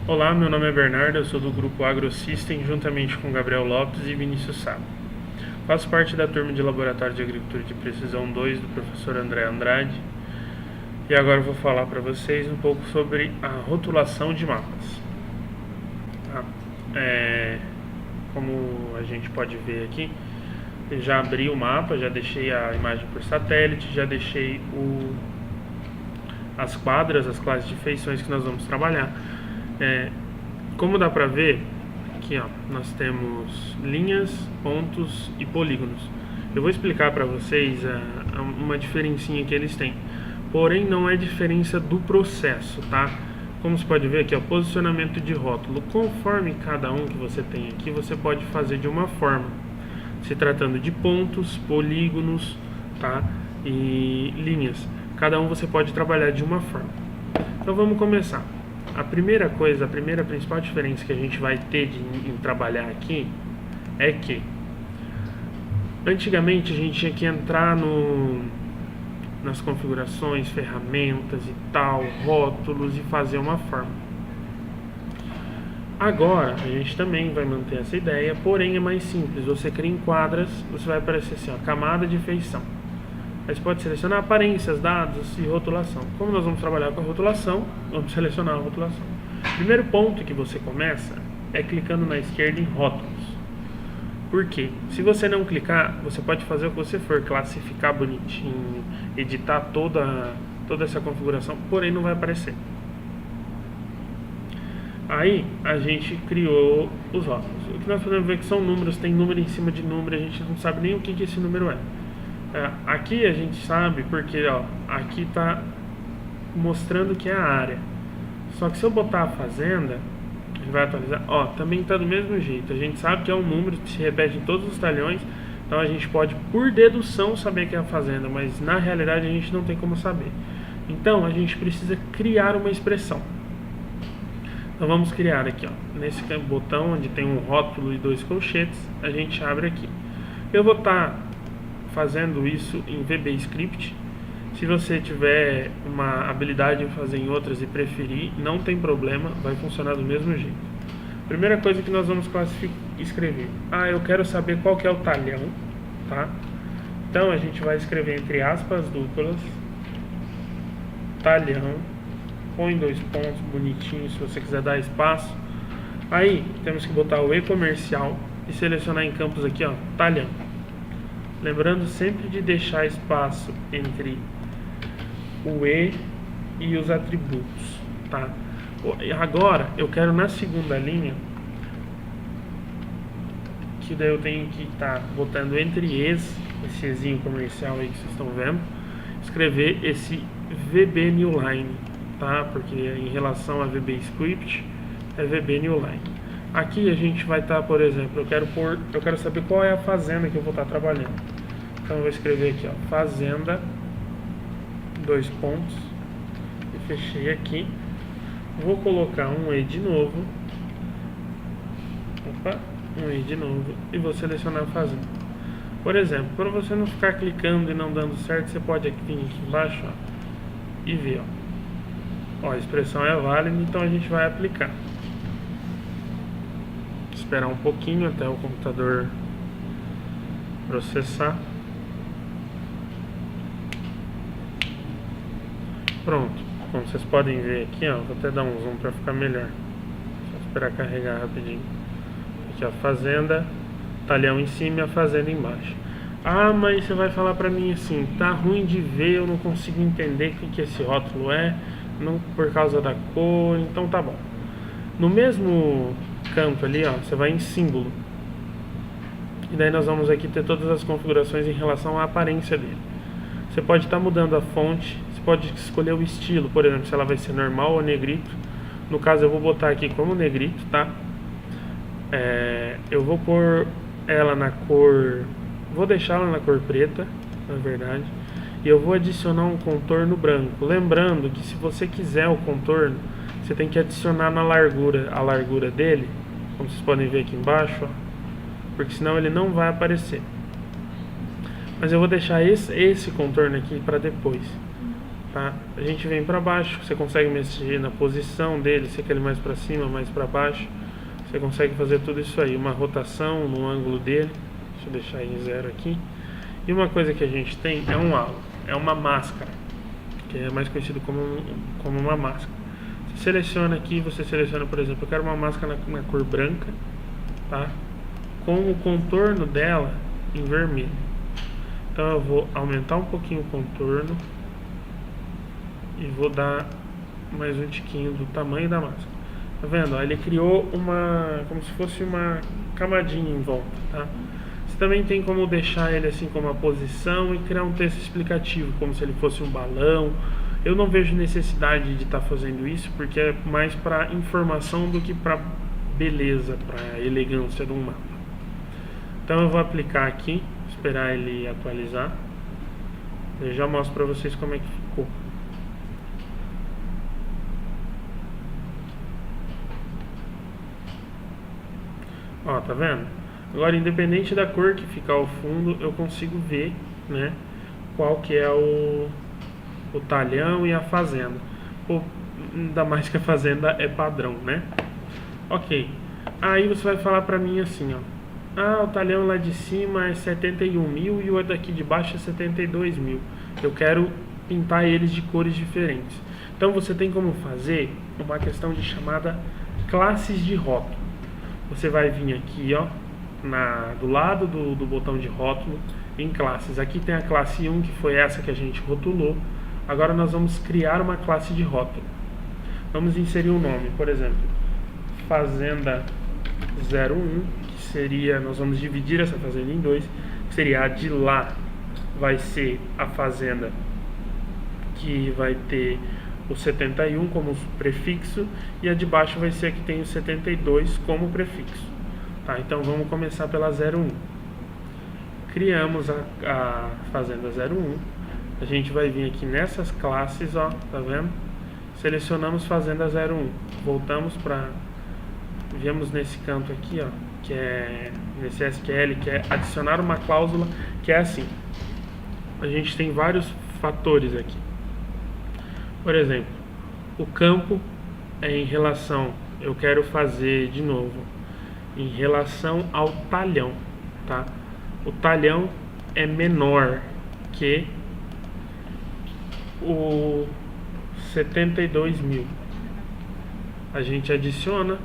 Olá, meu nome é Bernardo, eu sou do grupo AgroSystem, juntamente com Gabriel Lopes e Vinícius Sá. Faço parte da turma de Laboratório de Agricultura de Precisão 2 do professor André Andrade. E agora eu vou falar para vocês um pouco sobre a rotulação de mapas. Como a gente pode ver aqui, eu já abri o mapa, já deixei a imagem por satélite, já deixei as quadras, as classes de feições que nós vamos trabalhar. Como dá para ver, aqui nós temos linhas, pontos e polígonos. Eu vou explicar para vocês uma diferencinha que eles têm, porém não é diferença do processo, tá? Como você pode ver aqui, posicionamento de rótulo. Conforme cada um que você tem aqui, você pode fazer de uma forma, se tratando de pontos, polígonos, tá? E linhas. Cada um você pode trabalhar de uma forma. Então vamos começar. A primeira principal diferença que a gente vai ter em trabalhar aqui é que antigamente a gente tinha que entrar nas configurações, ferramentas e tal, rótulos e fazer uma forma. Agora a gente também vai manter essa ideia, porém é mais simples. Você cria em quadras, você vai aparecer assim, camada de feição. Aí você pode selecionar aparências, dados e rotulação. Como nós vamos trabalhar com a rotulação, vamos selecionar a rotulação. O primeiro ponto que você começa é clicando na esquerda em rótulos. Por quê? Se você não clicar, você pode fazer o que você for, classificar bonitinho, editar toda essa configuração, porém não vai aparecer. Aí a gente criou os rótulos. O que nós podemos ver que são números, tem número em cima de número, a gente não sabe nem o que esse número é. Aqui a gente sabe porque aqui está mostrando que é a área. Só que se eu botar a fazenda, ele vai atualizar. Também está do mesmo jeito. A gente sabe que é um número que se repete em todos os talhões. Então a gente pode, por dedução, saber que é a fazenda, mas na realidade a gente não tem como saber. Então a gente precisa criar uma expressão. Então vamos criar aqui, nesse botão onde tem um rótulo e 2 colchetes, a gente abre aqui. Eu vou estar fazendo isso em VBScript. Se você tiver uma habilidade em fazer em outras e preferir, não tem problema, vai funcionar do mesmo jeito. Primeira coisa que nós vamos escrever. Eu quero saber qual que é o talhão, tá? Então a gente vai escrever entre aspas duplas, talhão, põe 2 pontos bonitinhos se você quiser dar espaço. Aí temos que botar o e-comercial e selecionar em campos aqui, talhão. Lembrando sempre de deixar espaço entre o E e os atributos, tá? Agora eu quero na segunda linha, que daí eu tenho que estar botando entre esse Ezinho comercial aí que vocês estão vendo, escrever esse VB Newline, tá? Porque em relação a VBScript é VB Newline. Aqui a gente vai estar, por exemplo, eu quero saber qual é a fazenda que eu vou estar trabalhando. Então eu vou escrever aqui, fazenda, 2 pontos, e fechei aqui. Vou colocar um E de novo. Um E de novo, e vou selecionar a fazenda. Por exemplo, para você não ficar clicando e não dando certo, você pode vir aqui embaixo, e ver, a expressão é válida, então a gente vai aplicar. Esperar um pouquinho até o computador processar. Pronto, como vocês podem ver aqui, vou até dar um zoom para ficar melhor. Só esperar carregar rapidinho. Aqui a fazenda, talhão em cima e a fazenda embaixo. Mas você vai falar para mim assim, tá ruim de ver, eu não consigo entender o que esse rótulo é, não por causa da cor, então tá bom. No mesmo campo ali, você vai em símbolo. E daí nós vamos aqui ter todas as configurações em relação à aparência dele. Você pode estar mudando a fonte, você pode escolher o estilo, por exemplo, se ela vai ser normal ou negrito. No caso eu vou botar aqui como negrito, tá? Eu vou pôr ela na cor, vou deixá-la na cor preta, na verdade. E eu vou adicionar um contorno branco. Lembrando que se você quiser o contorno, você tem que adicionar na largura, a largura dele, como vocês podem ver aqui embaixo, porque senão ele não vai aparecer. Mas eu vou deixar esse contorno aqui para depois. tá? A gente vem para baixo, você consegue mexer na posição dele, se quer ele mais para cima, mais para baixo. Você consegue fazer tudo isso aí, uma rotação no ângulo dele. Deixa eu deixar em 0 aqui. E uma coisa que a gente tem é um halo, é uma máscara, que é mais conhecido como uma máscara. Você seleciona aqui, você seleciona, por exemplo, eu quero uma máscara na cor branca, tá? Com o contorno dela em vermelho. Então eu vou aumentar um pouquinho o contorno e vou dar mais um tiquinho do tamanho da máscara. Tá vendo? Ele criou como se fosse uma camadinha em volta, tá? Você também tem como deixar ele assim como uma posição e criar um texto explicativo, como se ele fosse um balão. Eu não vejo necessidade de estar fazendo isso, porque é mais para informação do que para beleza, para elegância de um mapa. Então eu vou aplicar aqui, esperar ele atualizar. Eu já mostro para vocês como é que ficou. Ó, tá vendo? Agora, independente da cor que ficar ao fundo, eu consigo ver, né, qual que é o talhão e a fazenda. Pô, ainda mais que a fazenda é padrão, né? Ok. Aí você vai falar pra mim assim, ó. Ah, o talhão lá de cima é 71 mil e o daqui de baixo é 72 mil. Eu quero pintar eles de cores diferentes. Então você tem como fazer uma questão de chamada classes de rótulo. Você vai vir aqui, ó, do lado do botão de rótulo, em classes. Aqui tem a classe 1, que foi essa que a gente rotulou. Agora nós vamos criar uma classe de rótulo. Vamos inserir um nome, por exemplo, Fazenda 01, que seria, nós vamos dividir essa fazenda em dois, que seria a de lá vai ser a fazenda que vai ter o 71 como prefixo e a de baixo vai ser a que tem o 72 como prefixo. Tá, então vamos começar pela 01. Criamos a fazenda 01. A gente vai vir aqui nessas classes, ó, tá vendo? Selecionamos fazenda 01. Voltamos para, viemos nesse canto aqui, ó, que é nesse SQL, que é adicionar uma cláusula, que é assim. A gente tem vários fatores aqui. Por exemplo, o campo é em relação, eu quero fazer de novo, em relação ao talhão, tá? O talhão é menor que o 72 mil. A gente adiciona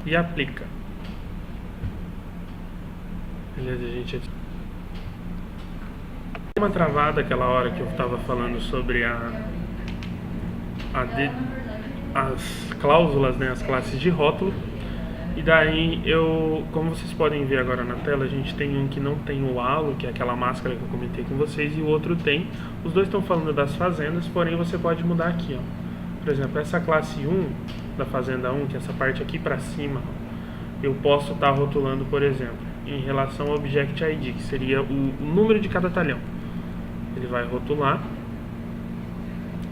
e aplica. Beleza, a gente adiciona. Uma travada aquela hora que eu estava falando sobre as cláusulas, né, as classes de rótulo. E daí como vocês podem ver agora na tela, a gente tem um que não tem o halo, que é aquela máscara que eu comentei com vocês, e o outro tem. Os dois estão falando das fazendas, porém você pode mudar aqui, ó. Por exemplo, essa classe 1 da fazenda 1, que é essa parte aqui para cima, eu posso estar rotulando, por exemplo, em relação ao Object ID, que seria o número de cada talhão. Ele vai rotular,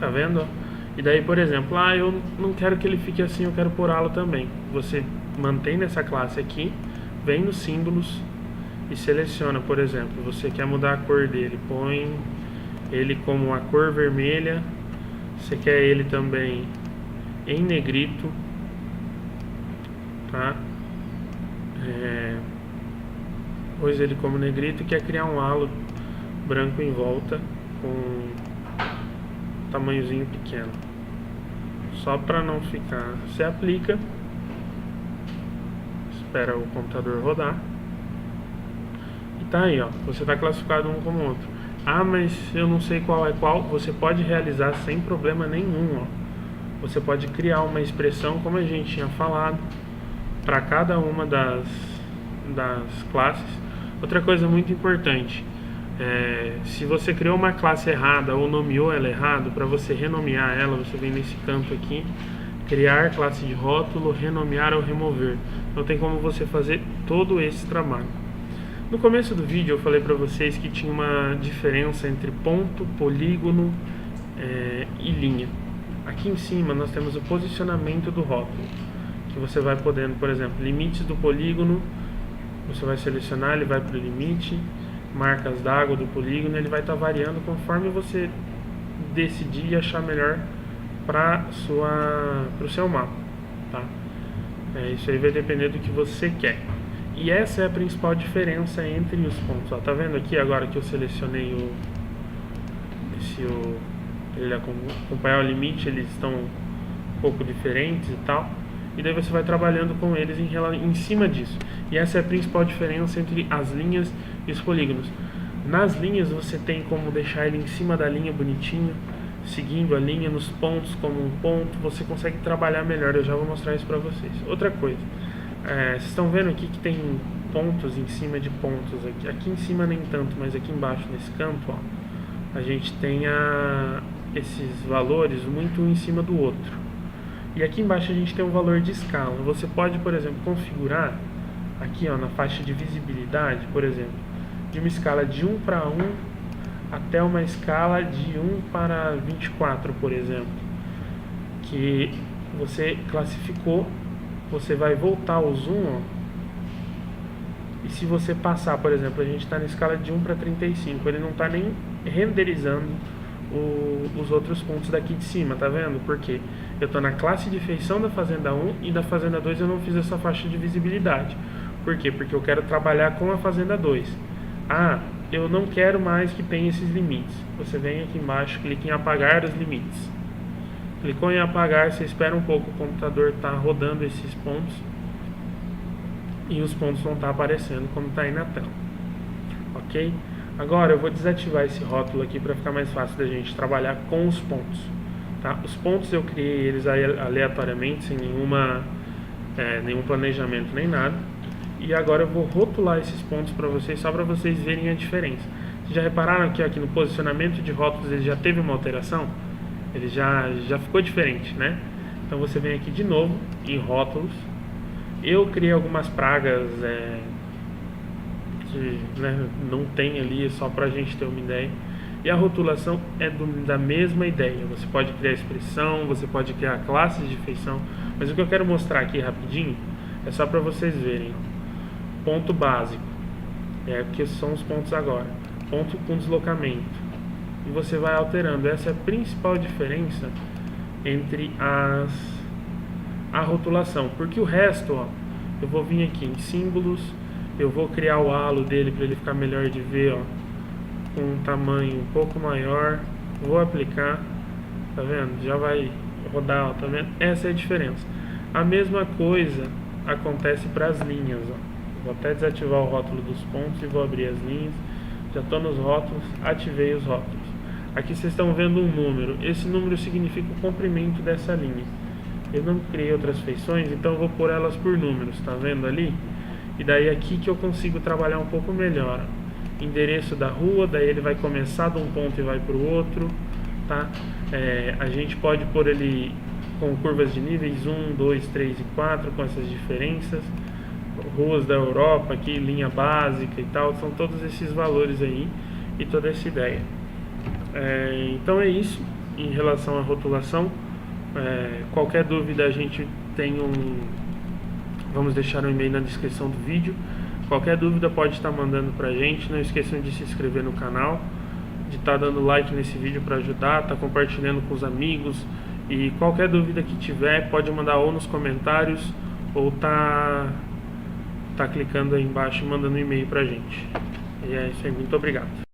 tá vendo? E daí, por exemplo, eu não quero que ele fique assim, eu quero pôr halo também. Você mantém nessa classe aqui, vem nos símbolos e seleciona, por exemplo, você quer mudar a cor dele, põe ele como a cor vermelha, você quer ele também em negrito, tá? Pôs ele como negrito e quer criar um halo branco em volta com tamanhozinho pequeno, só para não ficar. Você aplica, espera o computador rodar e tá aí, ó, você está classificado um como outro. Ah, mas eu não sei qual é qual. Você pode realizar sem problema nenhum, ó. Você pode criar uma expressão, como a gente tinha falado, para cada uma das classes. Outra coisa muito importante, se você criou uma classe errada ou nomeou ela errado, para você renomear ela, você vem nesse canto aqui, criar classe de rótulo, renomear ou remover. Então tem como você fazer todo esse trabalho. No começo do vídeo eu falei para vocês que tinha uma diferença entre ponto, polígono e linha. Aqui em cima nós temos o posicionamento do rótulo, que você vai podendo, por exemplo, limites do polígono, você vai selecionar, ele vai para o limite, marcas d'água do polígono, ele vai estar variando conforme você decidir e achar melhor para o seu mapa, tá? Isso aí vai depender do que você quer. E essa é a principal diferença entre os pontos. Ó, tá vendo aqui agora que eu selecionei ele acompanhar o limite, eles estão um pouco diferentes e tal. E daí você vai trabalhando com eles em cima disso. E essa é a principal diferença entre as linhas e os polígonos. Nas linhas você tem como deixar ele em cima da linha bonitinho, seguindo a linha nos pontos como um ponto, você consegue trabalhar melhor. Eu já vou mostrar isso para vocês. Outra coisa, vocês estão vendo aqui que tem pontos em cima de pontos aqui em cima nem tanto, mas aqui embaixo nesse canto, ó, a gente tem esses valores muito um em cima do outro. E aqui embaixo a gente tem um valor de escala. Você pode, por exemplo, configurar aqui, ó, na faixa de visibilidade, por exemplo, de uma escala de 1 para 1 até uma escala de 1 para 24, por exemplo, que você classificou. Você vai voltar o zoom, ó, e se você passar, por exemplo, a gente está na escala de 1 para 35, ele não está nem renderizando os outros pontos daqui de cima, tá vendo? Porque eu estou na classe de feição da Fazenda 1 e da Fazenda 2 eu não fiz essa faixa de visibilidade. Por quê? Porque eu quero trabalhar com a Fazenda 2. Eu não quero mais que tenha esses limites. Você vem aqui embaixo, clica em apagar os limites. Clicou em apagar, você espera um pouco, o computador está rodando esses pontos e os pontos vão estar aparecendo como está aí na tela. Ok? Agora eu vou desativar esse rótulo aqui para ficar mais fácil da gente trabalhar com os pontos. Tá? Os pontos eu criei eles aleatoriamente, sem nenhum planejamento nem nada. E agora eu vou rotular esses pontos para vocês, só para vocês verem a diferença. Vocês já repararam que aqui no posicionamento de rótulos ele já teve uma alteração? Ele já ficou diferente, né? Então você vem aqui de novo em rótulos. Eu criei algumas pragas que não tem ali, só para a gente ter uma ideia. E a rotulação é da mesma ideia. Você pode criar expressão, você pode criar classes de feição. Mas o que eu quero mostrar aqui rapidinho é só para vocês verem. Ponto básico, que são os pontos agora. Ponto com deslocamento. E você vai alterando. Essa é a principal diferença entre a rotulação. Porque o resto, ó, eu vou vir aqui em símbolos, eu vou criar o halo dele para ele ficar melhor de ver, ó, com um tamanho um pouco maior. Vou aplicar, tá vendo? Já vai rodar, ó, tá vendo? Essa é a diferença. A mesma coisa acontece para as linhas, ó. Vou até desativar o rótulo dos pontos e vou abrir as linhas. Já estou nos rótulos, ativei os rótulos. Aqui vocês estão vendo um número. Esse número significa o comprimento dessa linha. Eu não criei outras feições, então eu vou pôr elas por números, tá vendo ali? E daí aqui que eu consigo trabalhar um pouco melhor. Endereço da rua, daí ele vai começar de um ponto e vai para o outro, tá? A gente pode pôr ele com curvas de níveis 1, 2, 3 e 4, com essas diferenças. Ruas da Europa aqui, linha básica e tal, são todos esses valores aí e toda essa ideia. Então é isso em relação à rotulação. Qualquer dúvida a gente tem vamos deixar um e-mail na descrição do vídeo. Qualquer dúvida pode estar mandando pra gente. Não esqueçam de se inscrever no canal, de estar dando like nesse vídeo para ajudar, tá compartilhando com os amigos. E qualquer dúvida que tiver pode mandar ou nos comentários ou tá clicando aí embaixo e mandando um e-mail pra gente. E é isso aí, muito obrigado.